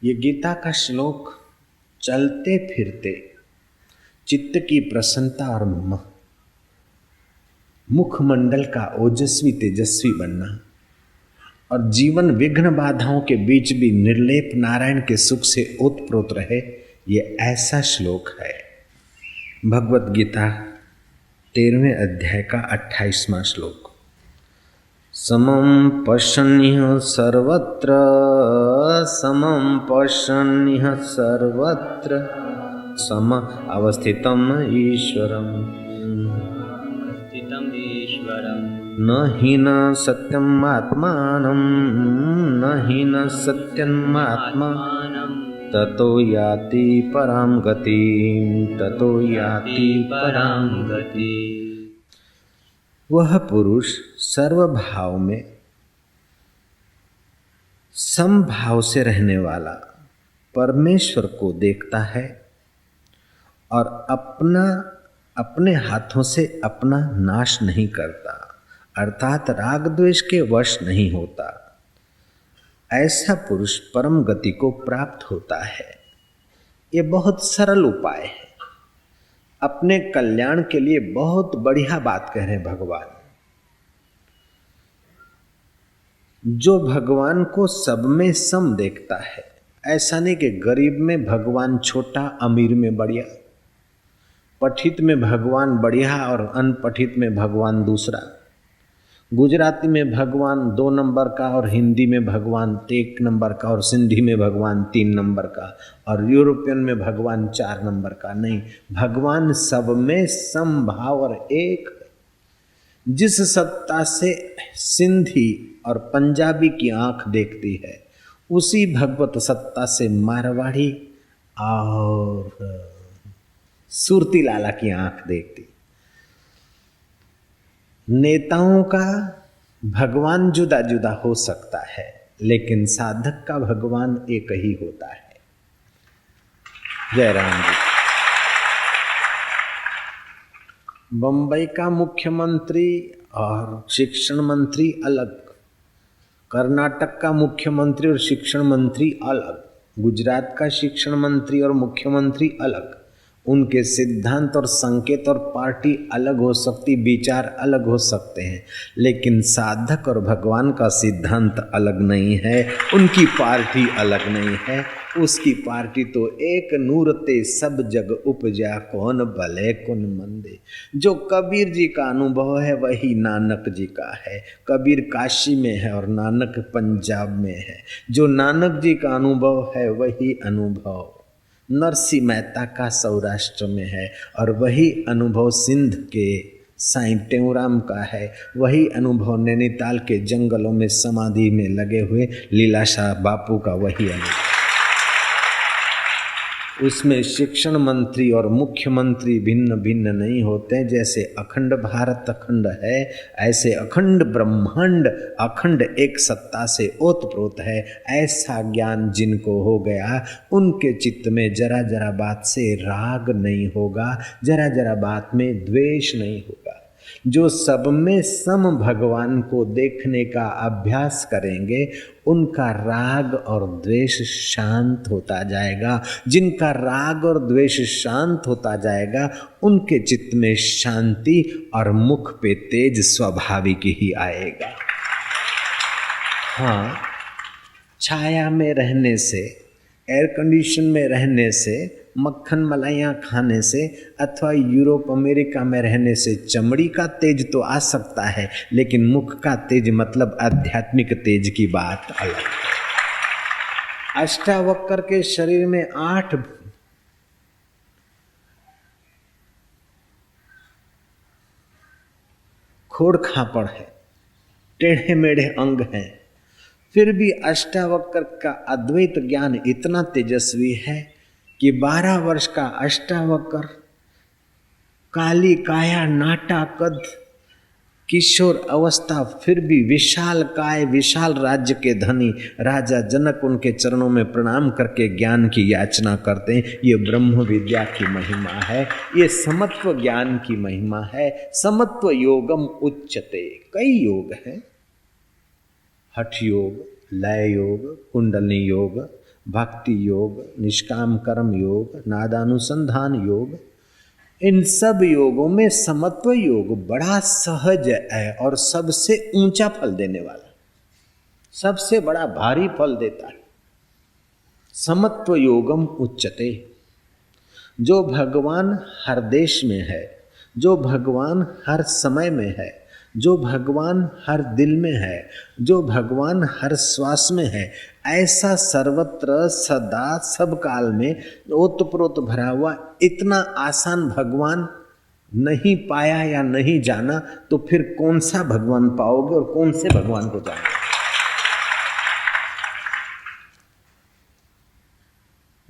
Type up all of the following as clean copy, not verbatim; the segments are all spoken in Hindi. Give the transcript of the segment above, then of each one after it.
ये गीता का श्लोक चलते फिरते चित्त की प्रसन्नता और मुखमंडल का ओजस्वी तेजस्वी बनना और जीवन विघ्न बाधाओं के बीच भी निर्लेप नारायण के सुख से ओतप्रोत रहे, ये ऐसा श्लोक है। भगवत गीता 13वें अध्याय का 28वां श्लोक। समं पश्यन्निह सर्वत्र, समं पश्यन्निह सर्वत्र, सम अवस्थितम ईश्वरम, न हि न सत्यम आत्मानं, न हि न सत्यम आत्मानं, ततो याति परां गतिं, ततो याति परां गतिं। वह पुरुष सर्वभाव में समभाव से रहने वाला परमेश्वर को देखता है और अपने हाथों से अपना नाश नहीं करता, अर्थात राग द्वेष के वश नहीं होता। ऐसा पुरुष परम गति को प्राप्त होता है। ये बहुत सरल उपाय है, अपने कल्याण के लिए बहुत बढ़िया बात कह रहे हैं भगवान। जो भगवान को सब में सम देखता है, ऐसा नहीं कि गरीब में भगवान छोटा, अमीर में बढ़िया, पठित में भगवान बढ़िया और अनपठित में भगवान दूसरा, गुजराती में भगवान 2 नंबर का और हिंदी में भगवान 1 नंबर का और सिंधी में भगवान 3 नंबर का और यूरोपियन में भगवान 4 नंबर का। नहीं, भगवान सब में समभाव और एक है। जिस सत्ता से सिंधी और पंजाबी की आंख देखती है, उसी भगवत सत्ता से मारवाड़ी और सुरती लाला की आंख देखती। नेताओं का भगवान जुदा जुदा हो सकता है, लेकिन साधक का भगवान एक ही होता है। जय राम जी। बंबई का मुख्यमंत्री और शिक्षण मंत्री अलग, कर्नाटक का मुख्यमंत्री और शिक्षण मंत्री अलग, गुजरात का शिक्षण मंत्री और मुख्यमंत्री अलग। उनके सिद्धांत और संकेत और पार्टी अलग हो सकती, विचार अलग हो सकते हैं, लेकिन साधक और भगवान का सिद्धांत अलग नहीं है, उनकी पार्टी अलग नहीं है। उसकी पार्टी तो एक नूर ते सब जग उपजा, कौन भले कौन मंदे। जो कबीर जी का अनुभव है वही नानक जी का है। कबीर काशी में है और नानक पंजाब में है। जो नानक जी का अनुभव है वही अनुभव नरसिंह मेहता का सौराष्ट्र में है और वही अनुभव सिंध के साईं टेऊराम का है। वही अनुभव नैनीताल के जंगलों में समाधि में लगे हुए लीलाशाह बापू का वही अनुभव। उसमें शिक्षण मंत्री और मुख्यमंत्री भिन्न भिन्न नहीं होते। जैसे अखंड भारत अखंड है, ऐसे अखंड ब्रह्मांड अखंड एक सत्ता से ओतप्रोत है। ऐसा ज्ञान जिनको हो गया, उनके चित्त में जरा जरा बात से राग नहीं होगा, जरा जरा बात में द्वेष नहीं होगा। जो सब में सम भगवान को देखने का अभ्यास करेंगे, उनका राग और द्वेष शांत होता जाएगा। जिनका राग और द्वेष शांत होता जाएगा, उनके चित्त में शांति और मुख पे तेज स्वाभाविक ही आएगा। हाँ, छाया में रहने से, एयर कंडीशन में रहने से, मक्खन मलाइयाँ खाने से अथवा यूरोप अमेरिका में रहने से चमड़ी का तेज तो आ सकता है, लेकिन मुख का तेज मतलब आध्यात्मिक तेज की बात अलग है। अष्टावक्र के शरीर में 8 खोड़ खापड़ है, टेढ़े मेढ़े अंग हैं, फिर भी अष्टावक्र का अद्वैत ज्ञान इतना तेजस्वी है कि 12 वर्ष का अष्टावक्र काली काया नाटा कद किशोर अवस्था, फिर भी विशाल काय विशाल राज्य के धनी राजा जनक उनके चरणों में प्रणाम करके ज्ञान की याचना करते हैं। ये ब्रह्म विद्या की महिमा है, ये समत्व ज्ञान की महिमा है। समत्व योगम उच्चते, कई योग हैं, हठ योग, लय योग, कुंडलनी योग, भक्ति योग, निष्काम कर्म योग, नादानुसंधान योग, इन सब योगों में समत्व योग बड़ा सहज है और सबसे ऊंचा फल देने वाला, सबसे बड़ा भारी फल देता है। समत्व योगम उच्चते। जो भगवान हर देश में है, जो भगवान हर समय में है, जो भगवान हर दिल में है, जो भगवान हर श्वास में है, ऐसा सर्वत्र सदा सब काल में ओतप्रोत भरा हुआ इतना आसान भगवान नहीं पाया या नहीं जाना, तो फिर कौन सा भगवान पाओगे और कौन से भगवान को जानोगे?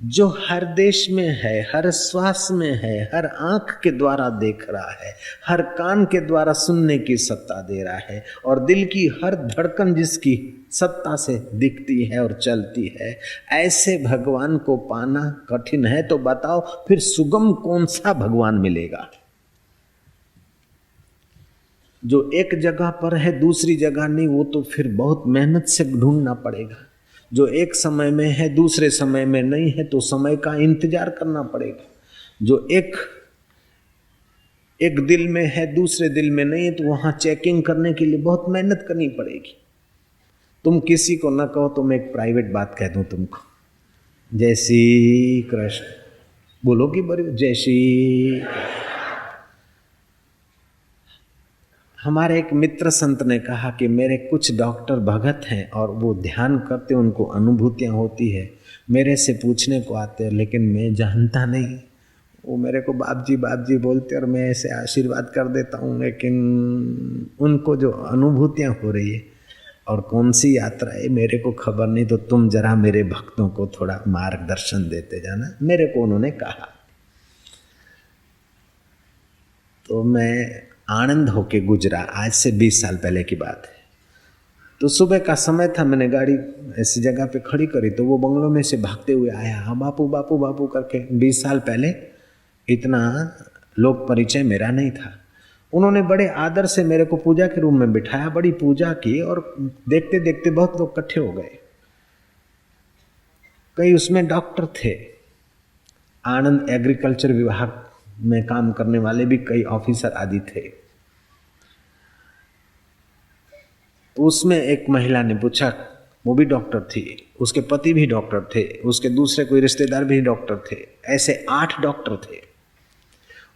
जो हर देश में है, हर श्वास में है, हर आंख के द्वारा देख रहा है, हर कान के द्वारा सुनने की सत्ता दे रहा है और दिल की हर धड़कन जिसकी सत्ता से दिखती है और चलती है, ऐसे भगवान को पाना कठिन है। तो बताओ फिर सुगम कौन सा भगवान मिलेगा? जो एक जगह पर है दूसरी जगह नहीं, वो तो फिर बहुत मेहनत से ढूंढना पड़ेगा। जो एक समय में है दूसरे समय में नहीं है, तो समय का इंतजार करना पड़ेगा। जो एक दिल में है दूसरे दिल में नहीं है, तो वहां चेकिंग करने के लिए बहुत मेहनत करनी पड़ेगी। तुम किसी को ना कहो तो मैं एक प्राइवेट बात कह दूं तुमको, जय श्री कृष्ण बोलोगी बड़ी, जय श्री। हमारे एक मित्र संत ने कहा कि मेरे कुछ डॉक्टर भगत हैं और वो ध्यान करते, उनको अनुभूतियाँ होती है, मेरे से पूछने को आते हैं, लेकिन मैं जानता नहीं। वो मेरे को बाप जी बोलते और मैं ऐसे आशीर्वाद कर देता हूँ, लेकिन उनको जो अनुभूतियाँ हो रही है और कौन सी यात्रा है मेरे को खबर नहीं। तो तुम जरा मेरे भक्तों को थोड़ा मार्गदर्शन देते जाना, मेरे को उन्होंने कहा। तो मैं आनंद होके गुजरा, आज से 20 साल पहले की बात है। तो सुबह का समय था, मैंने गाड़ी ऐसी जगह पे खड़ी करी, तो वो बंगलों में से भागते हुए आया, हाँ बापू बापू बापू करके। 20 साल पहले इतना लोक परिचय मेरा नहीं था। उन्होंने बड़े आदर से मेरे को पूजा के रूम में बिठाया, बड़ी पूजा की और देखते देखते बहुत लोग इकट्ठे हो गए। कई उसमें डॉक्टर थे, आनंद एग्रीकल्चर विभाग में काम करने वाले भी कई ऑफिसर आदि थे। तो उसमें एक महिला ने पूछा, वो भी डॉक्टर थी, उसके पति भी डॉक्टर थे, उसके दूसरे कोई रिश्तेदार भी डॉक्टर थे, ऐसे 8 डॉक्टर थे।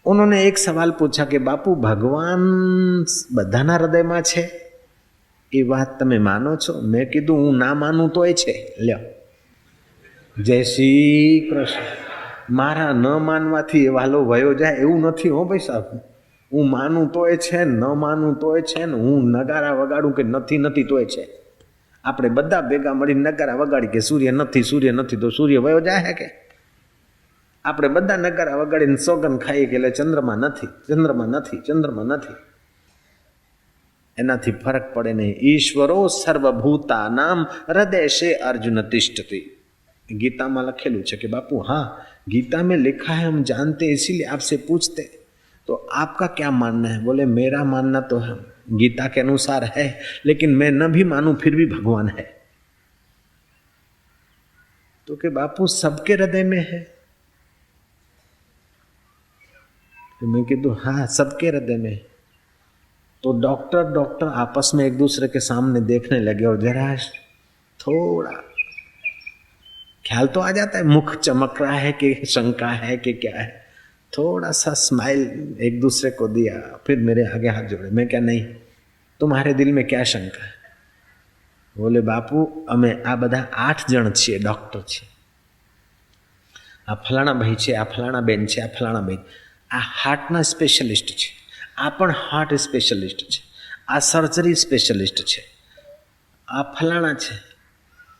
उन्होंने एक सवाल पूछा कि बापू भगवान बधाना हृदयમાં છે, એ વાત તમે માનો છો? मैं કીધું હું ના માનું તોય છે। લ્યો, જય શ્રી કૃષ્ણ। મારા ન માનવાથી એ વાલો વયો જાય એવું નથી હો ભાઈ સાહેબ। હું માનું તોય છે, ન માનું તોય છે ને હું નગારા વગાડું કે નથી તોય છે। આપણે બધા ભેગા મળીને નગારા વગાડી કે સૂર્ય નથી તો સૂર્ય વયો જાય કે? આપણે બધા નગારા વગાડીને સોગન ખાઈએ કે એટલે ચંદ્રમા નથી। એનાથી ફરક પડે નહીં। ઈશ્વરો સર્વભૂતાનામ હૃદય अर्जुन तिष्ठति। गीता में लखेलू है कि बापू हाँ, गीता में लिखा है, हम जानते इसीलिए आपसे पूछते। तो आपका क्या मानना है? बोले मेरा मानना तो है गीता के अनुसार है, लेकिन मैं न भी मानूं फिर भी भगवान है। तो कि बापू सबके हृदय में है? तो मैं कीधु हाँ सबके हृदय में। तो डॉक्टर आपस में एक दूसरे के सामने देखने लगे और जरा थोड़ा ख्याल तो आ जाता है, मुख चमक रहा है कि शंका है कि क्या है। थोड़ा सा स्माइल एक दूसरे को दिया, फिर मेरे आगे हाथ जोड़े। मैं क्या नहीं, तुम्हारे दिल में क्या शंका है? बोले बापू अमे आ बधा 8 जण छे, डॉक्टर छे। आ फलाणा भाई छे, आ फलाणा बेन छे, आ फलाणा बेन, आ हार्टना स्पेशलिस्ट छे, आ पण हार्ट स्पेशलिस्ट छे, आ सर्जरी स्पेशलिस्ट छे, आ फलाणा छे।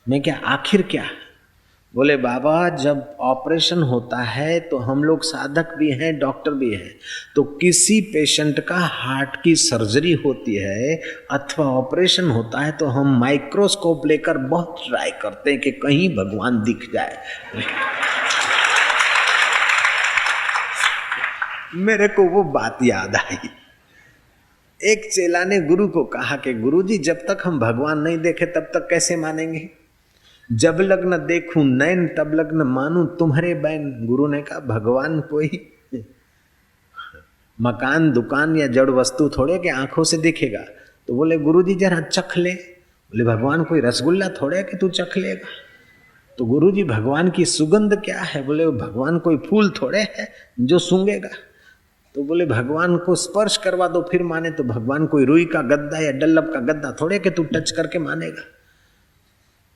मैं क्या आखिर क्या? बोले बाबा जब ऑपरेशन होता है तो हम लोग साधक भी हैं, डॉक्टर भी हैं। तो किसी पेशेंट का हार्ट की सर्जरी होती है अथवा ऑपरेशन होता है तो हम माइक्रोस्कोप लेकर बहुत ट्राई करते हैं कि कहीं भगवान दिख जाए। मेरे को वो बात याद आई। एक चेला ने गुरु को कहा कि गुरुजी जब तक हम भगवान नहीं देखे तब तक कैसे मानेंगे? जब लग्न देखूं नैन तब लग्न मानूं तुम्हारे बैन। गुरु ने कहा भगवान कोई मकान दुकान या जड़ वस्तु थोड़े कि आंखों से दिखेगा। तो बोले गुरुजी जरा चख ले। बोले भगवान कोई रसगुल्ला थोड़े कि तू चख लेगा। तो गुरुजी भगवान की सुगंध क्या है। बोले भगवान कोई फूल थोड़े है जो सूंघेगा। तो बोले भगवान को स्पर्श करवा दो फिर माने। तो भगवान कोई रुई का गद्दा या डल्लभ का गद्दा थोड़े कि तू टच करके मानेगा।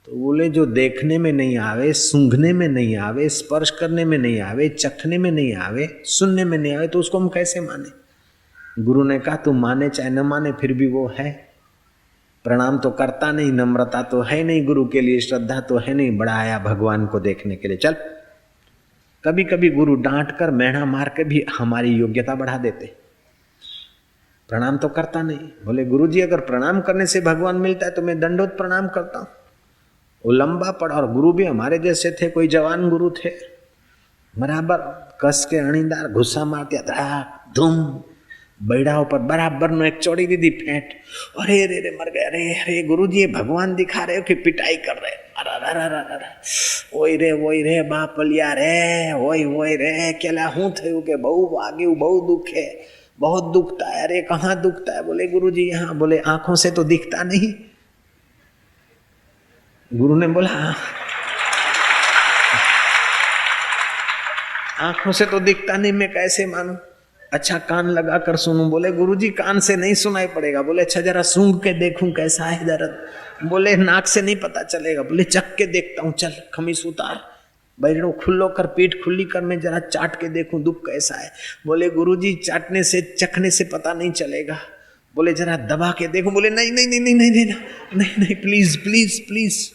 तो बोले जो देखने में नहीं आवे, सूंघने में नहीं आवे, स्पर्श करने में नहीं आवे, चखने में नहीं आवे, सुनने में नहीं आवे, तो उसको हम कैसे माने। गुरु ने कहा तू माने चाहे न माने फिर भी वो है। प्रणाम तो करता नहीं, नम्रता तो है नहीं गुरु के लिए, श्रद्धा तो है नहीं, बड़ा आया भगवान को देखने के लिए। चल कभी कभी गुरु डांट कर मेढ़ा मार के भी हमारी योग्यता बढ़ा देते। प्रणाम तो करता नहीं। बोले गुरुजी अगर प्रणाम करने से भगवान मिलता है तो मैं दंडोत प्रणाम करता हूँ। वो लंबा पड़ा और गुरु भी हमारे जैसे थे, कोई जवान गुरु थे, बराबर कस के अणीदार घुसा मारते धड़ाक धूम बैड़ाओं पर बराबर नो एक चौड़ी दीदी फेंट। अरे रे रे मर गए। अरे अरे गुरुजी ये भगवान दिखा रहे हो कि पिटाई कर रहे। अरे ओई रे बापलिया रे ओई रे केला हूँ थयु के बहु वाग्यु बहु दुखे, बहुत दुखता है। अरे कहाँ दुखता है। बोले गुरुजी यहाँ। बोले आंखों से तो दिखता नहीं। गुरु ने बोला आंखों से तो दिखता नहीं, मैं कैसे मानूं। अच्छा कान लगा कर सुनूं। बोले गुरुजी कान से नहीं सुनाई पड़ेगा। बोले अच्छा जरा सूंघ के देखूं कैसा है दर्द। बोले नाक से नहीं पता चलेगा। बोले चख के देखता हूं। चल खमीस उतार, बैठो खुल्लो कर, पीठ खुली कर, मैं जरा चाट के देखूं दुख कैसा है। बोले गुरुजी चाटने से चखने से पता नहीं चलेगा। बोले जरा दबा के देखो। बोले नहीं नहीं नहीं नहीं नहीं नहीं नहीं नहीं प्लीज प्लीज प्लीज।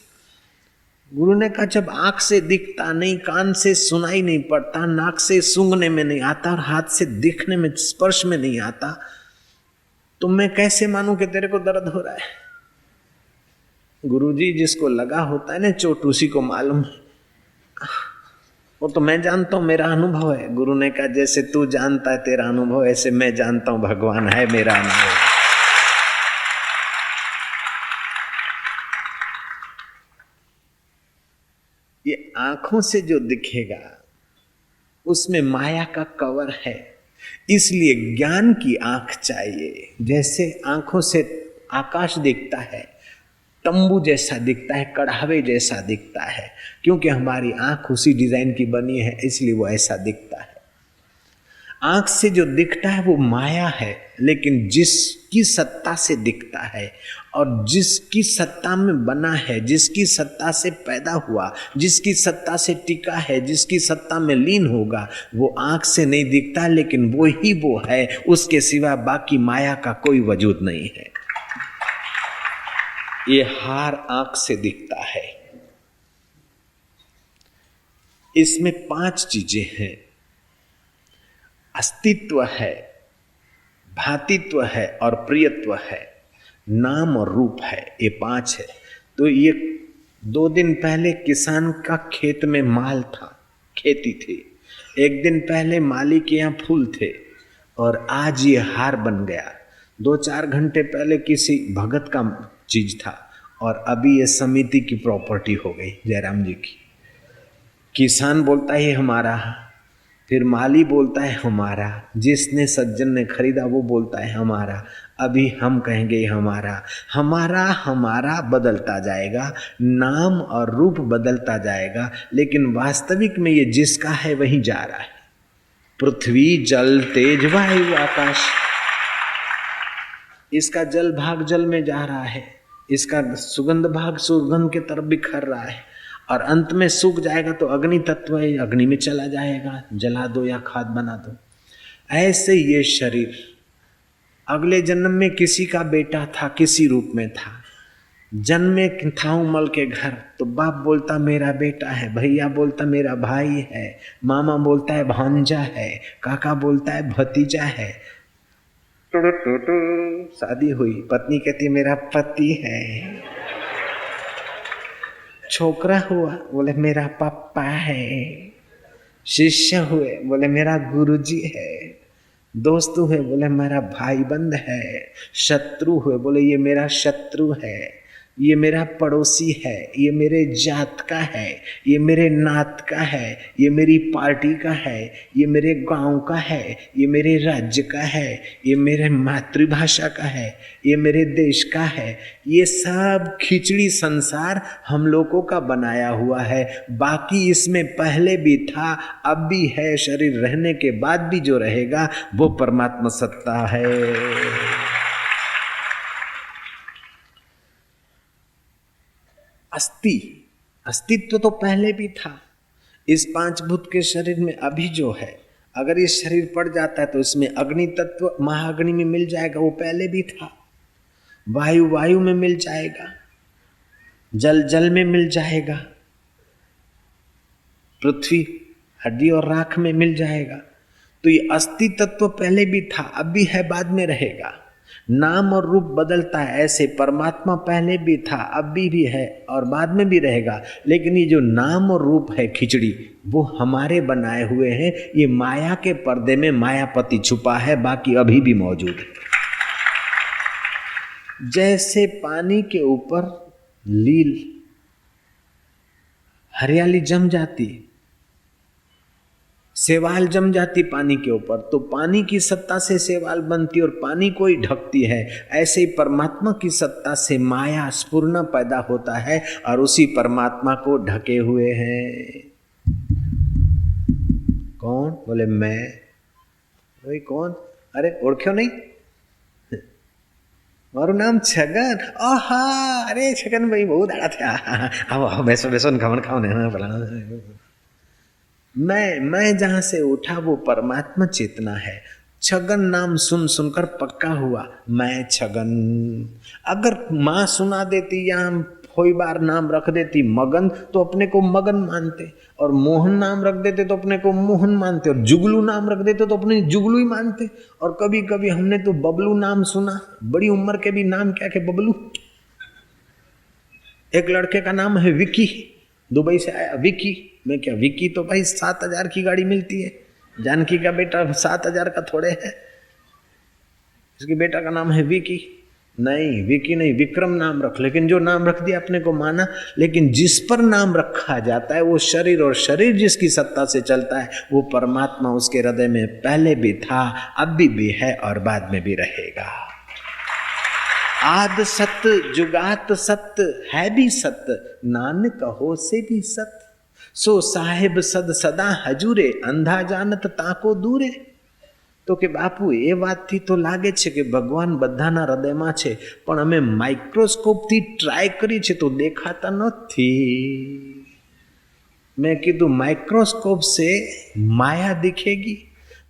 गुरु ने कहा जब आंख से दिखता नहीं, कान से सुनाई नहीं पड़ता, नाक से सूंघने में नहीं आता और हाथ से दिखने में स्पर्श में नहीं आता, तो मैं कैसे मानूं कि तेरे को दर्द हो रहा है। गुरुजी जिसको लगा होता है ना चोट उसी को मालूम है। वो तो मैं जानता हूं, मेरा अनुभव है। गुरु ने कहा जैसे तू जानता है तेरा अनुभव, ऐसे मैं जानता हूं भगवान है मेरा अनुभव। ये आंखों से जो दिखेगा उसमें माया का कवर है, इसलिए ज्ञान की आंख चाहिए। जैसे आंखों से आकाश दिखता है, तंबू जैसा दिखता है, कढ़ावे जैसा दिखता है, क्योंकि हमारी आंख उसी डिजाइन की बनी है, इसलिए वो ऐसा दिखता है। आंख से जो दिखता है वो माया है, लेकिन जिसकी सत्ता से दिखता है और जिसकी सत्ता में बना है, जिसकी सत्ता से पैदा हुआ, जिसकी सत्ता से टिका है, जिसकी सत्ता में लीन होगा, वो आंख से नहीं दिखता, लेकिन वो ही वो है, उसके सिवा बाकी माया का कोई वजूद नहीं है। ये हार आंख से दिखता है। इसमें 5 चीजें हैं। अस्तित्व है, भातित्व है और प्रियत्व है, नाम और रूप है, ये 5 है। तो ये 2 दिन पहले किसान का खेत में माल था, खेती थी। 1 दिन पहले माली के यहाँ फूल थे और आज ये हार बन गया। 2-4 घंटे पहले किसी भगत का चीज था और अभी ये समिति की प्रॉपर्टी हो गई, जयराम जी की। किसान बोलता है हमारा, फिर माली बोलता है हमारा, जिसने सज्जन ने खरीदा वो बोलता है हमारा, अभी हम कहेंगे हमारा। हमारा हमारा बदलता जाएगा, नाम और रूप बदलता जाएगा, लेकिन वास्तविक में ये जिसका है वही जा रहा है। पृथ्वी जल तेज वायु आकाश, इसका जल भाग जल में जा रहा है, इसका सुगंध भाग सुगंध के तरफ बिखर रहा है, और अंत में सूख जाएगा तो अग्नि तत्व है, अग्नि में चला जाएगा, जला दो या खाद बना दो। ऐसे ये शरीर अगले जन्म में किसी का बेटा था, किसी रूप में था। जन्मे था उमल के घर तो बाप बोलता मेरा बेटा है, भैया बोलता मेरा भाई है, मामा बोलता है भांजा है, काका बोलता है भतीजा है। शादी हुई, पत्नी कहती है मेरा पति है। छोकरा हुआ, बोले मेरा पापा है। शिष्य हुए, बोले मेरा गुरुजी है। दोस्त हुए, बोले मेरा भाई बंद है। शत्रु हुए, बोले ये मेरा शत्रु है। ये मेरा पड़ोसी है, ये मेरे जात का है, ये मेरे नात का है, ये मेरी पार्टी का है, ये मेरे गांव का है, ये मेरे राज्य का है, ये मेरे मातृभाषा का है, ये मेरे देश का है। ये सब खिचड़ी संसार हम लोगों का बनाया हुआ है। बाकी इसमें पहले भी था, अब भी है, शरीर रहने के बाद भी जो रहेगा वो परमात्मा सत्ता है। अस्तित्व तो पहले भी था। इस पांच भूत के शरीर में अभी जो है, अगर ये शरीर पड़ जाता है तो इसमें अग्नि तत्व महाअग्नि में मिल जाएगा, वो पहले भी था। वायु वायु में मिल जाएगा, जल जल में मिल जाएगा, पृथ्वी हड्डी और राख में मिल जाएगा। तो ये अस्थि तत्व पहले भी था, अब भी है, बाद में रहेगा। नाम और रूप बदलता है, ऐसे परमात्मा पहले भी था, अब भी है और बाद में भी रहेगा। लेकिन ये जो नाम और रूप है खिचड़ी, वो हमारे बनाए हुए हैं। ये माया के पर्दे में मायापति छुपा है, बाकी अभी भी मौजूद है। जैसे पानी के ऊपर लील हरियाली जम जाती, सेवाल जम जाती पानी के ऊपर, तो पानी की सत्ता से सेवाल बनती और पानी को ही ढकती है। ऐसे ही परमात्मा की सत्ता से माया स्फुरना पैदा होता है और उसी परमात्मा को ढके हुए हैं। कौन? बोले मैं। वही कौन? अरे ओळख्यो नहीं? मारू नाम छगन। आहा, अरे छगन भाई बहुत आड़ा थे। आओ बैसो बैसो, खावन खाओ ने। मैं जहां से उठा वो परमात्मा चेतना है। छगन नाम सुन सुनकर पक्का हुआ मैं छगन। अगर माँ सुना देती या कोई बार नाम रख देती मगन, तो अपने को मगन मानते, और मोहन नाम रख देते तो अपने को मोहन मानते, और जुगलू नाम रख देते तो अपने जुगलू ही मानते। और कभी कभी हमने तो बबलू नाम सुना, बड़ी उम्र के भी नाम क्या के बबलू। एक लड़के का नाम है विकी, दुबई से आया विकी। मैं क्या विकी तो भाई 7,000 की गाड़ी मिलती है, जानकी का बेटा 7,000 का थोड़े है। इसके बेटा का नाम है विकी। नहीं, विकी नहीं, विक्रम नाम रख। लेकिन जो नाम रख दिया अपने को माना। लेकिन जिस पर नाम रखा जाता है वो शरीर, और शरीर जिसकी सत्ता से चलता है वो परमात्मा उसके हृदय में पहले भी था, अब भी है और बाद में भी रहेगा। आद सत्य जुगात सत्य है भी सत्य, नानक हो से भी सत्य। सो साहेब सद सदा हजूरे, अंधा जानत ताको दूरे। तो કે બાપુ એ વાતથી તો લાગે છે કે ભગવાન બધાના હૃદયમાં છે, પણ અમે માઇક્રોસ્કોપથી ટ્રાય કરી છે તો દેખાતા નથી। मैं कीधु माइक्रोस्कोप से माया दिखेगी,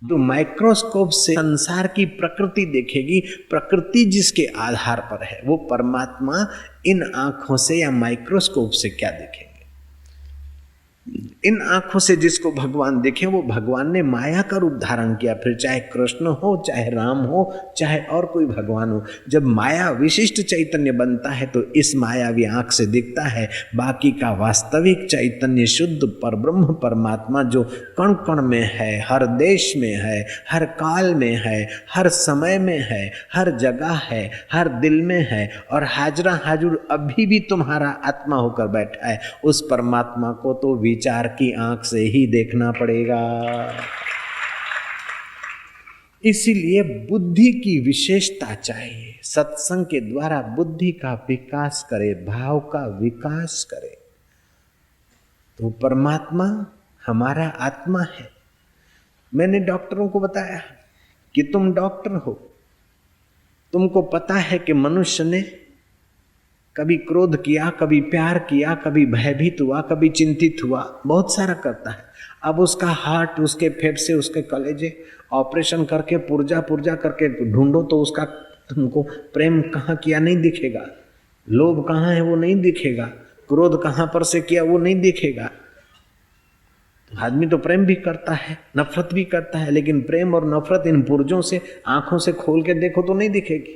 तो माइक्रोस्कोप से संसार की प्रकृति देखेगी। प्रकृति जिसके आधार पर है वो परमात्मा इन आंखों से या माइक्रोस्कोप से क्या देखेंगे? इन आंखों से जिसको भगवान देखे वो भगवान ने माया का रूप धारण किया। फिर चाहे कृष्ण हो, चाहे राम हो, चाहे और कोई भगवान हो, जब माया विशिष्ट चैतन्य बनता है तो इस मायावी आंख से दिखता है। बाकी का वास्तविक चैतन्य शुद्ध परब्रह्म परमात्मा जो कण कण में है, हर देश में है, हर काल में है, हर समय में है, हर जगह है, हर दिल में है, और हाजरा हाजुर अभी भी तुम्हारा आत्मा होकर बैठा है। उस परमात्मा को तो विचार की आंख से ही देखना पड़ेगा। इसीलिए बुद्धि की विशेषता चाहिए। सत्संग के द्वारा बुद्धि का विकास करे, भाव का विकास करे, तो परमात्मा हमारा आत्मा है। मैंने डॉक्टरों को बताया कि तुम डॉक्टर हो, तुमको पता है कि मनुष्य ने कभी क्रोध किया, कभी प्यार किया, कभी भयभीत हुआ, कभी चिंतित हुआ, बहुत सारा करता है। अब उसका हार्ट, उसके फेफड़े, उसके कलेजे ऑपरेशन करके पुर्जा पुर्जा करके ढूंढो तो उसका तुमको प्रेम कहाँ किया नहीं दिखेगा, लोभ कहाँ है वो नहीं दिखेगा, क्रोध कहाँ पर से किया वो नहीं दिखेगा। आदमी तो प्रेम भी करता है, नफरत भी करता है, लेकिन प्रेम और नफरत इन पुर्जों से, आंखों से खोल के देखो तो नहीं दिखेगी।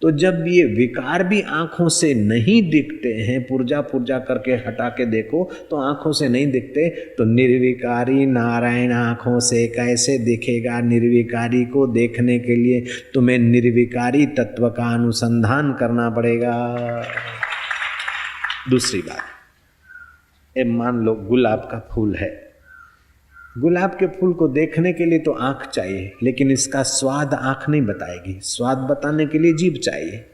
तो जब ये विकार भी आंखों से नहीं दिखते हैं, पुर्जा पुर्जा करके हटा के देखो तो आंखों से नहीं दिखते, तो निर्विकारी नारायण आंखों से कैसे दिखेगा? निर्विकारी को देखने के लिए तुम्हें निर्विकारी तत्व का अनुसंधान करना पड़ेगा। दूसरी बात, ये मान लो गुलाब का फूल है, गुलाब के फूल को देखने के लिए तो आंख चाहिए, लेकिन इसका स्वाद आंख नहीं बताएगी, स्वाद बताने के लिए जीभ चाहिए।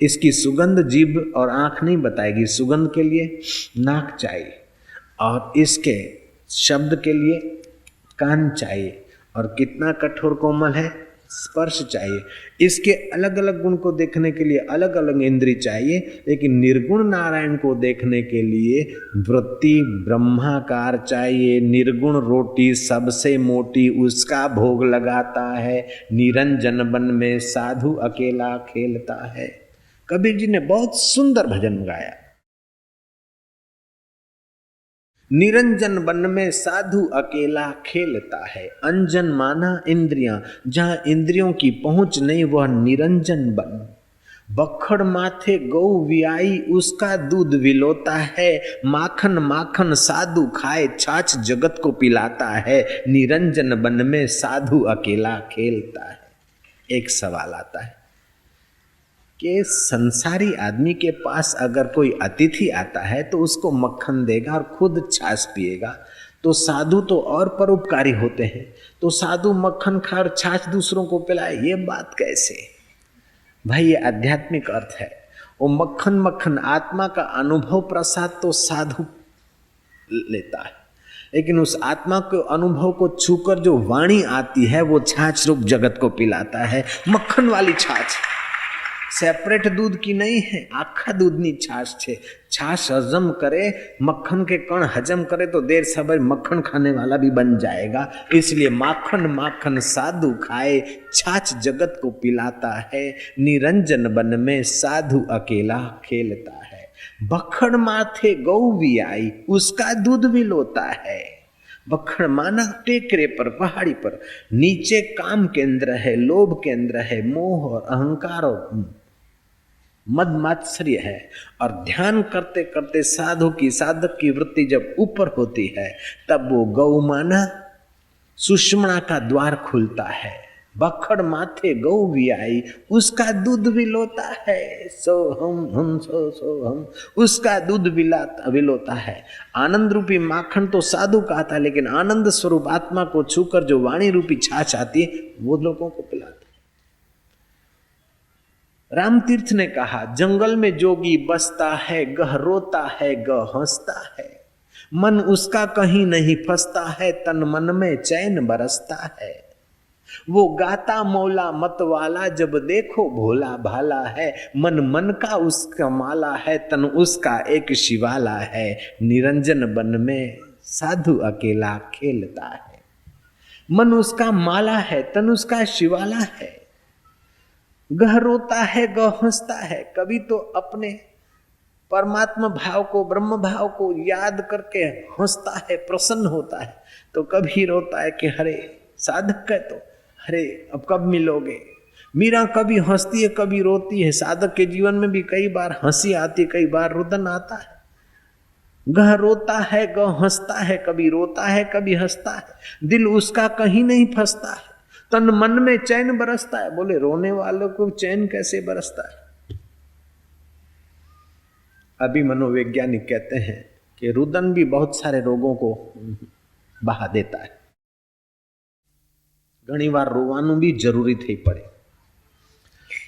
इसकी सुगंध जीभ और आंख नहीं बताएगी, सुगंध के लिए नाक चाहिए, और इसके शब्द के लिए कान चाहिए, और कितना कठोर कोमल है, स्पर्श चाहिए। इसके अलग अलग गुण को देखने के लिए अलग अलग इंद्रिय चाहिए, लेकिन निर्गुण नारायण को देखने के लिए वृत्ति ब्रह्माकार चाहिए। निर्गुण रोटी सबसे मोटी उसका भोग लगाता है, निरंजन वन में साधु अकेला खेलता है। कबीर जी ने बहुत सुंदर भजन गाया, निरंजन वन में साधु अकेला खेलता है। अंजन माना इंद्रियां, जहां इंद्रियों की पहुंच नहीं वह निरंजन वन। बखड़ माथे गौ वियाई उसका दूध विलोता है, माखन माखन साधु खाए छाछ जगत को पिलाता है, निरंजन वन में साधु अकेला खेलता है। एक सवाल आता है कि संसारी आदमी के पास अगर कोई अतिथि आता है तो उसको मक्खन देगा और खुद छाछ पिएगा, तो साधु तो और परोपकारी होते हैं, तो साधु मक्खन खा और छाछ दूसरों को पिलाए, ये बात कैसे? भाई ये आध्यात्मिक अर्थ है। वो मक्खन मक्खन आत्मा का अनुभव प्रसाद तो साधु लेता है, लेकिन उस आत्मा के अनुभव को छूकर जो वाणी आती है वो छाछ रूप जगत को पिलाता है। मक्खन वाली छाछ सेपरेट दूध की नहीं है, आखा दूधनी छाछ छे। छाछ हजम करे, मक्खन के कण हजम करे तो देर सवेर मक्खन खाने वाला भी बन जाएगा। इसलिए माखन माखन साधु खाए छाछ जगत को पिलाता है, निरंजन वन में साधु अकेला खेलता है। बखड़ माथे गौ भी आई उसका दूध भी लोता है। बखड़ माना टेकरे पर, पहाड़ी पर, नीचे काम केंद्र है, लोभ केंद्र है, मोह और अहंकार और मद मात्सर्य है, और ध्यान करते करते साधु की साधक की वृत्ति जब ऊपर होती है तब वो गौ माना सुषुम्ना का द्वार खुलता है। बखड़ माथे गौ भी आई उसका दूध विलोता है, सो हम सो हम, उसका दूध विलोता है। आनंद रूपी माखन तो साधु का था, लेकिन आनंद स्वरूप आत्मा को छूकर जो वाणी रूपी छाछ आती है वो लोगों को पिलाता। रामतीर्थ ने कहा, जंगल में जोगी बसता है, गह रोता है गह हंसता है, मन उसका कहीं नहीं फंसता है, तन मन में चैन बरसता है। वो गाता मौला मत वाला, जब देखो भोला भाला है, मन मन का उसका माला है, तन उसका एक शिवाला है, निरंजन वन में साधु अकेला खेलता है। मन उसका माला है, तन उसका शिवाला है, गह रोता है गह हंसता है। कभी तो अपने परमात्मा भाव को, ब्रह्म भाव को याद करके हंसता है, प्रसन्न होता है, तो कभी रोता है कि हरे साधक है तो अरे अब कब मिलोगे। मीरा कभी हंसती है कभी रोती है, साधक के जीवन में भी कई बार हंसी आती, कई बार रुदन आता है। गह रोता है गह हंसता है, कभी रोता है कभी हंसता है, दिल उसका कहीं नहीं फंसता है, तन मन में चैन बरसता है। बोले रोने वालों को चैन कैसे बरसता है? अभी मनोवैज्ञानिक कहते हैं कि रुदन भी बहुत सारे रोगों को बहा देता है। घनी बार रोवानू भी जरूरी थी पड़े।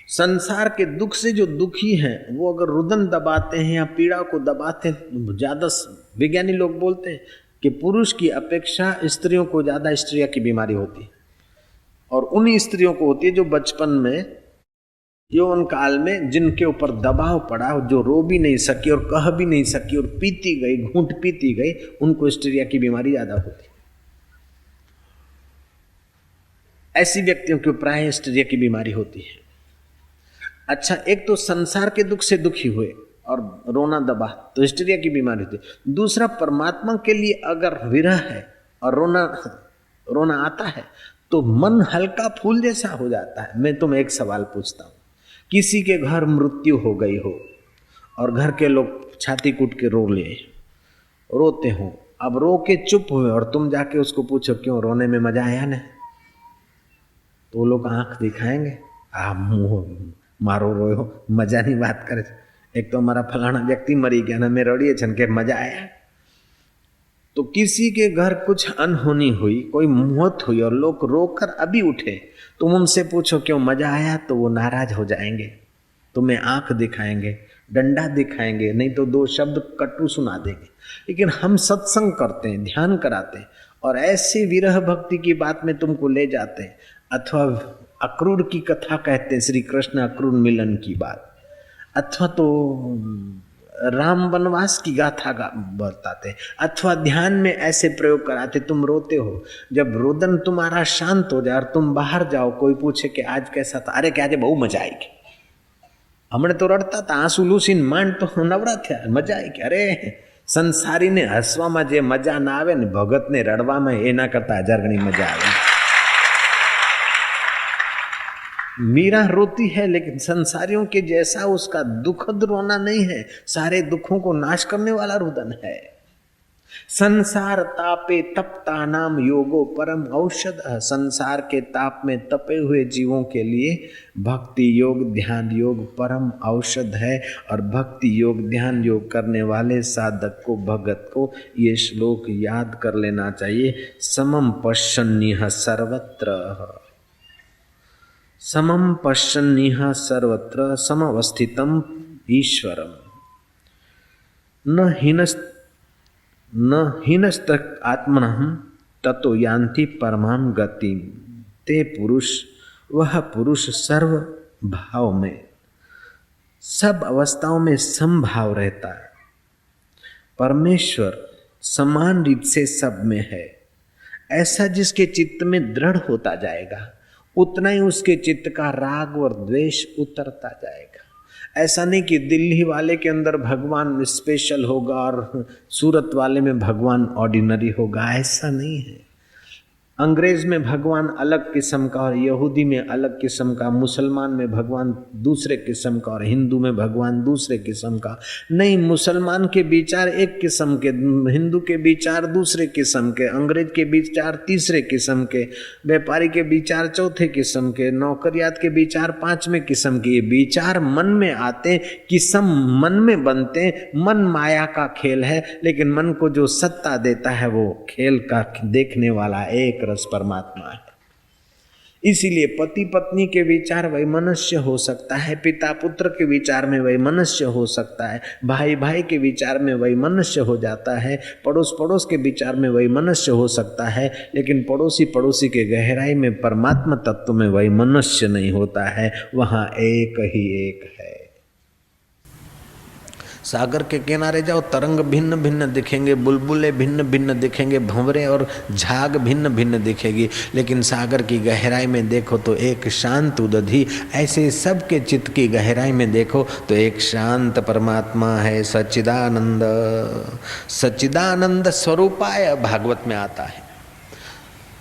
संसार के दुख से जो दुखी हैं वो अगर रुदन दबाते हैं या पीड़ा को दबाते हैं, ज्यादा विज्ञानी लोग बोलते हैं कि पुरुष की अपेक्षा स्त्रियों को ज्यादा स्त्रिया की बीमारी होती है, और उन स्त्रियों को होती है जो बचपन में, यौवन काल में, जिनके ऊपर दबाव पड़ा, जो रो भी नहीं सकी और कह भी नहीं सकी और पीती गई, घूंट पीती गई, उनको स्त्रिया की बीमारी ज्यादा होती है। ऐसी व्यक्तियों को प्राय स्त्रिया की बीमारी होती है। अच्छा, एक तो संसार के दुख से दुखी हुए और रोना दबा तो स्त्रिया की बीमारी होती है। दूसरा, परमात्मा के लिए अगर विरह है और रोना आता है तो मन हल्का फूल जैसा हो जाता है। मैं तुम्हें एक सवाल पूछता हूँ, किसी के घर मृत्यु हो गई हो और घर के लोग छाती कूट के रोते हो, अब रो के चुप हुए और तुम जाके उसको पूछो क्यों रोने में मजा आया ना, तो वो लोग आंख दिखाएंगे, आप मुंह मारो रोयो, मजा नहीं बात करे। एक तो हमारा फलाना व्यक्ति मरी गया ना, मैं रड़िए छन के मजा आया। तो किसी के घर कुछ अनहोनी हुई, कोई मौत हुई और लोग रोकर अभी उठे, तुम उनसे पूछो क्यों मजा आया, तो वो नाराज हो जाएंगे, तुम्हें आंख दिखाएंगे, डंडा दिखाएंगे, नहीं तो दो शब्द कटु सुना देंगे। लेकिन हम सत्संग करते हैं, ध्यान कराते हैं और ऐसी विरह भक्ति की बात में तुमको ले जाते हैं, अथवा अक्रूर की कथा कहते हैं, श्री कृष्ण अक्रूर मिलन की बात, अथवा तो राम वनवास की गाथा बताते, अथवा ध्यान में ऐसे प्रयोग कराते, तुम रोते हो। जब रोदन तुम्हारा शांत हो जाए और तुम बाहर जाओ, कोई पूछे कि आज कैसा था, अरे क्या आज बहु मजा आएगी, हमने तो रड़ता था, आंसू लूसीन માંડ તો નવરા થયા, મજા આવી કે અરે સંસારીને હસવામાં જે મજા ના આવે ને ભગતને રડવામાં એના કરતા 1000 ગણી મજા આવે। मीरा रोती है लेकिन संसारियों के जैसा उसका दुखद रोना नहीं है, सारे दुखों को नाश करने वाला रुदन है। संसार तापे तपता नाम योगो परम औषध। संसार के ताप में तपे हुए जीवों के लिए भक्ति योग ध्यान योग परम औषध है। और भक्ति योग ध्यान योग करने वाले साधक को भगत को ये श्लोक याद कर लेना चाहिए। समम पश्यन्निह सर्वत्र, समम पश्यन्निह सर्वत्र समवस्थितम ईश्वरम न हीनस्त आत्मनः ततो यान्ति परमां गतिम। ते पुरुष, वह पुरुष सर्व भाव में, सब अवस्थाओं में समभाव रहता है। परमेश्वर समान रूप से सब में है। ऐसा जिसके चित्त में दृढ़ होता जाएगा, उतना ही उसके चित्त का राग और द्वेष उतरता जाएगा। ऐसा नहीं कि दिल्ली वाले के अंदर भगवान स्पेशल होगा और सूरत वाले में भगवान ऑर्डिनरी होगा, ऐसा नहीं है। अंग्रेज में भगवान अलग किस्म का और यहूदी में अलग किस्म का, मुसलमान में भगवान दूसरे किस्म का और हिंदू में भगवान दूसरे किस्म का नहीं। मुसलमान के विचार एक किस्म के, हिंदू के विचार दूसरे किस्म के, अंग्रेज के विचार तीसरे किस्म के, व्यापारी के विचार चौथे किस्म के, नौकरियात के विचार पांचवें किस्म के। ये विचार मन में आते, किस्म मन में बनते। मन माया का खेल है, लेकिन मन को जो सत्ता देता है वो खेल का देखने वाला एक रस परमात्मा है। इसीलिए पति पत्नी के विचार वैमनस्य हो सकता है, पिता पुत्र के विचार में वैमनस्य हो सकता है, भाई भाई के विचार में वैमनस्य हो जाता है, पड़ोस पड़ोस के विचार में वैमनस्य हो सकता है, लेकिन पड़ोसी पड़ोसी के गहराई में परमात्मा तत्व में वैमनस्य नहीं होता है। वहाँ एक ही एक है। सागर के किनारे जाओ, तरंग भिन्न भिन्न दिखेंगे, बुलबुले भिन्न भिन्न दिखेंगे, भंवरे और झाग भिन्न भिन्न दिखेगी, लेकिन सागर की गहराई में देखो तो एक शांत उदधि। ऐसे सबके चित्त की गहराई में देखो तो एक शांत परमात्मा है, सच्चिदानंद। सच्चिदानंद स्वरूपाय भागवत में आता है।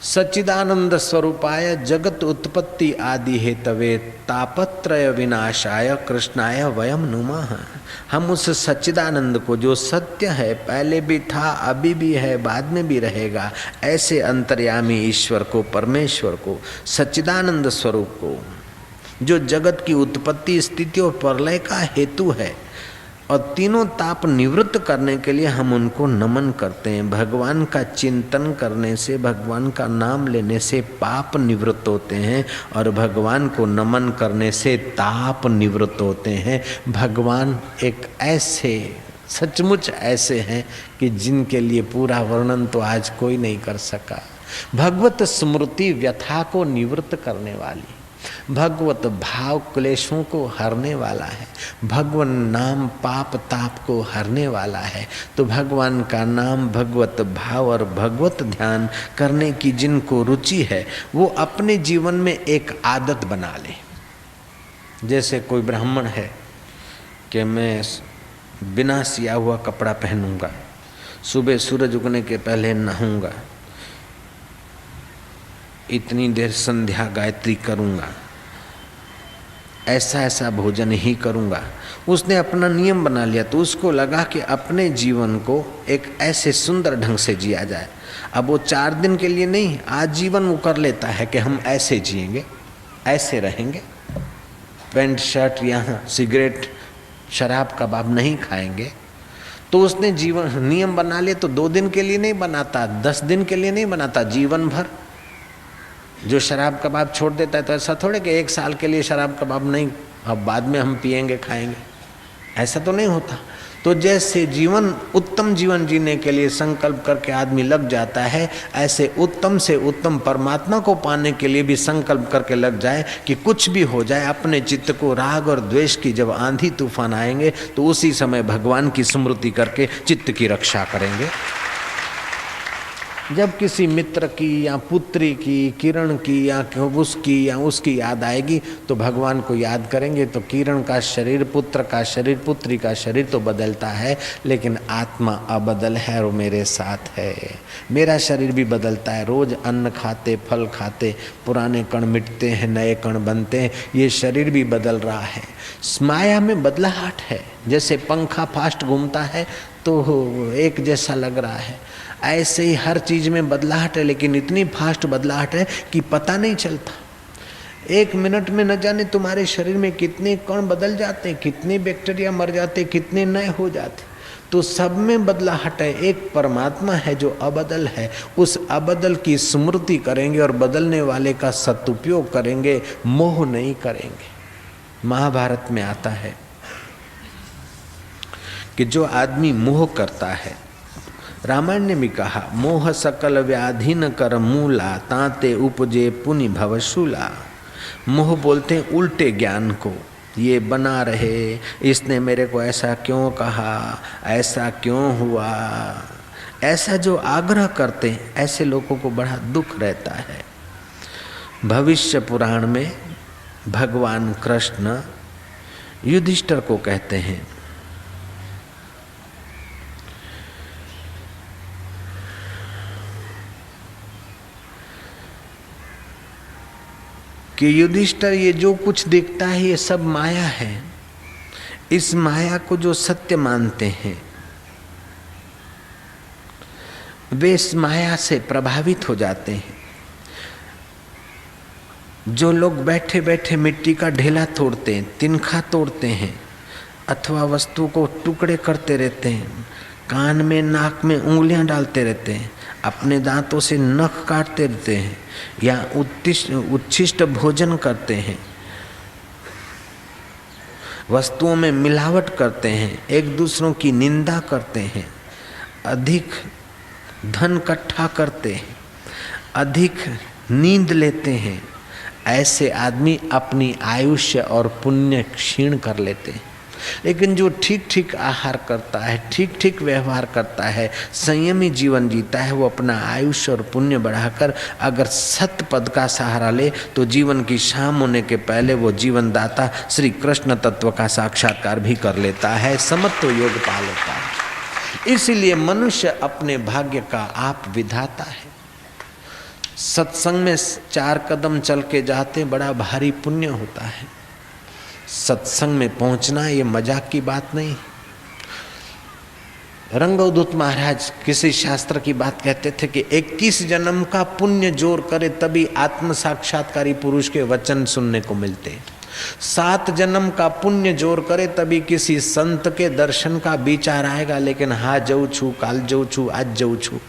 सच्चिदानंद स्वरूपाय जगत उत्पत्ति आदि हेतवे तापत्रय विनाशाय कृष्णाय वयम नुमः। हम उस सच्चिदानंद को, जो सत्य है, पहले भी था, अभी भी है, बाद में भी रहेगा, ऐसे अंतर्यामी ईश्वर को, परमेश्वर को, सच्चिदानंद स्वरूप को, जो जगत की उत्पत्ति स्थिति और प्रलय का हेतु है और तीनों ताप निवृत्त करने के लिए हम उनको नमन करते हैं। भगवान का चिंतन करने से, भगवान का नाम लेने से पाप निवृत्त होते हैं और भगवान को नमन करने से ताप निवृत्त होते हैं। भगवान एक ऐसे, सचमुच ऐसे हैं कि जिनके लिए पूरा वर्णन तो आज कोई नहीं कर सका। भगवत स्मृति व्यथा को निवृत्त करने वाली, भगवत भाव क्लेशों को हरने वाला है, भगवान नाम पाप ताप को हरने वाला है। तो भगवान का नाम, भगवत भाव और भगवत ध्यान करने की जिनको रुचि है, वो अपने जीवन में एक आदत बना ले। जैसे कोई ब्राह्मण है कि मैं बिना सिया हुआ कपड़ा पहनूंगा, सुबह सूरज उगने के पहले नहाऊंगा, इतनी देर संध्या गायत्री करूंगा, ऐसा ऐसा भोजन ही करूंगा। उसने अपना नियम बना लिया, तो उसको लगा कि अपने जीवन को एक ऐसे सुंदर ढंग से जिया जाए। अब वो 4 दिन के लिए नहीं, आजीवन वो कर लेता है कि हम ऐसे जिएंगे, ऐसे रहेंगे। पैंट शर्ट, यहाँ सिगरेट शराब कबाब नहीं खाएंगे, तो उसने जीवन नियम बना लिए तो 2 दिन के लिए नहीं बनाता, 10 दिन के लिए नहीं बनाता, जीवन भर। जो शराब कबाब छोड़ देता है तो ऐसा थोड़े कि 1 साल के लिए शराब कबाब नहीं, अब बाद में हम पिएंगे खाएंगे, ऐसा तो नहीं होता। तो जैसे जीवन उत्तम जीवन जीने के लिए संकल्प करके आदमी लग जाता है, ऐसे उत्तम से उत्तम परमात्मा को पाने के लिए भी संकल्प करके लग जाए कि कुछ भी हो जाए अपने चित्त को राग और द्वेष की जब आंधी तूफान आएंगे तो उसी समय भगवान की स्मृति करके चित्त की रक्षा करेंगे। जब किसी मित्र की या पुत्री की, किरण की या उसकी याद आएगी तो भगवान को याद करेंगे। तो किरण का शरीर, पुत्र का शरीर, पुत्री का शरीर तो बदलता है, लेकिन आत्मा अबदल है और मेरे साथ है। मेरा शरीर भी बदलता है, रोज अन्न खाते, फल खाते, पुराने कण मिटते हैं, नए कण बनते हैं, ये शरीर भी बदल रहा है। माया में बदलाहट है, जैसे पंखा फास्ट घूमता है तो एक जैसा लग रहा है, ऐसे ही हर चीज में बदलाहट है, लेकिन इतनी फास्ट बदलाहट है कि पता नहीं चलता। 1 मिनट में न जाने तुम्हारे शरीर में कितने कण बदल जाते हैं, कितने बैक्टीरिया मर जाते, कितने नए हो जाते। तो सब में बदलाहट है। एक परमात्मा है जो अबदल है, उस अबदल की स्मृति करेंगे और बदलने वाले का सदुपयोग करेंगे, मोह नहीं करेंगे। महाभारत में आता है कि जो आदमी मोह करता है, रामायण ने भी कहा, मोह सकल व्याधि न कर मूला, ताते उपजे पुनि भवशूला। मोह बोलते हैं उल्टे ज्ञान को, ये बना रहे, इसने मेरे को ऐसा क्यों कहा, ऐसा क्यों हुआ, ऐसा जो आग्रह करते हैं, ऐसे लोगों को बड़ा दुख रहता है। भविष्य पुराण में भगवान कृष्ण युधिष्ठिर को कहते हैं कि युधिष्ठिर, ये जो कुछ दिखता है ये सब माया है। इस माया को जो सत्य मानते हैं वे इस माया से प्रभावित हो जाते हैं। जो लोग बैठे बैठे मिट्टी का ढेला तोड़ते हैं, तिनखा तोड़ते हैं, अथवा वस्तु को टुकड़े करते रहते हैं, कान में नाक में उंगलियां डालते रहते हैं, अपने दांतों से नख काटते रहते हैं, या उच्छिष्ट भोजन करते हैं, वस्तुओं में मिलावट करते हैं, एक दूसरों की निंदा करते हैं, अधिक धन इकट्ठा करते हैं, अधिक नींद लेते हैं, ऐसे आदमी अपनी आयुष्य और पुण्य क्षीण कर लेते हैं। लेकिन जो ठीक ठीक आहार करता है, ठीक ठीक व्यवहार करता है, संयमी जीवन जीता है, वो अपना आयुष्य और पुण्य बढ़ाकर अगर सत्य पद का सहारा ले तो जीवन की शाम होने के पहले वो जीवन दाता श्री कृष्ण तत्व का साक्षात्कार भी कर लेता है, समत्व योग पा लेता है। इसीलिए मनुष्य अपने भाग्य का आप विधाता है। सत्संग में 4 कदम चल के जाते बड़ा भारी पुण्य होता है। सत्संग में पहुंचना ये मजाक की बात नहीं। रंगवदूत महाराज किसी शास्त्र की बात कहते थे कि 21 जन्म का पुण्य जोड़ करे तभी आत्म साक्षात्कारी पुरुष के वचन सुनने को मिलते। 7 जन्म का पुण्य जोड़ करे तभी किसी संत के दर्शन का विचार आएगा। लेकिन हाँ जाऊँ छू, काल जाऊँ छू, आज जाऊँ छू,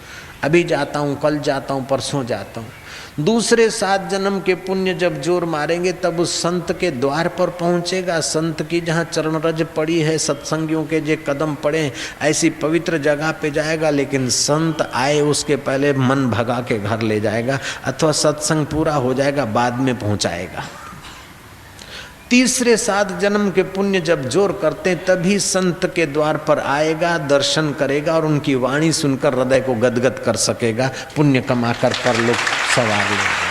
अभी जाता हूँ, कल जाता हूँ, परसों जाता हूँ। दूसरे 7 जन्म के पुण्य जब जोर मारेंगे तब उस संत के द्वार पर पहुँचेगा। संत की जहाँ चरण रज पड़ी है, सत्संगियों के जो कदम पड़े, ऐसी पवित्र जगह पे जाएगा। लेकिन संत आए उसके पहले मन भगा के घर ले जाएगा, अथवा सत्संग पूरा हो जाएगा बाद में पहुँचाएगा। तीसरे 7 जन्म के पुण्य जब जोर करते तभी संत के द्वार पर आएगा, दर्शन करेगा और उनकी वाणी सुनकर हृदय को गदगद कर सकेगा, पुण्य कमाकर परलोक सवार लेगा।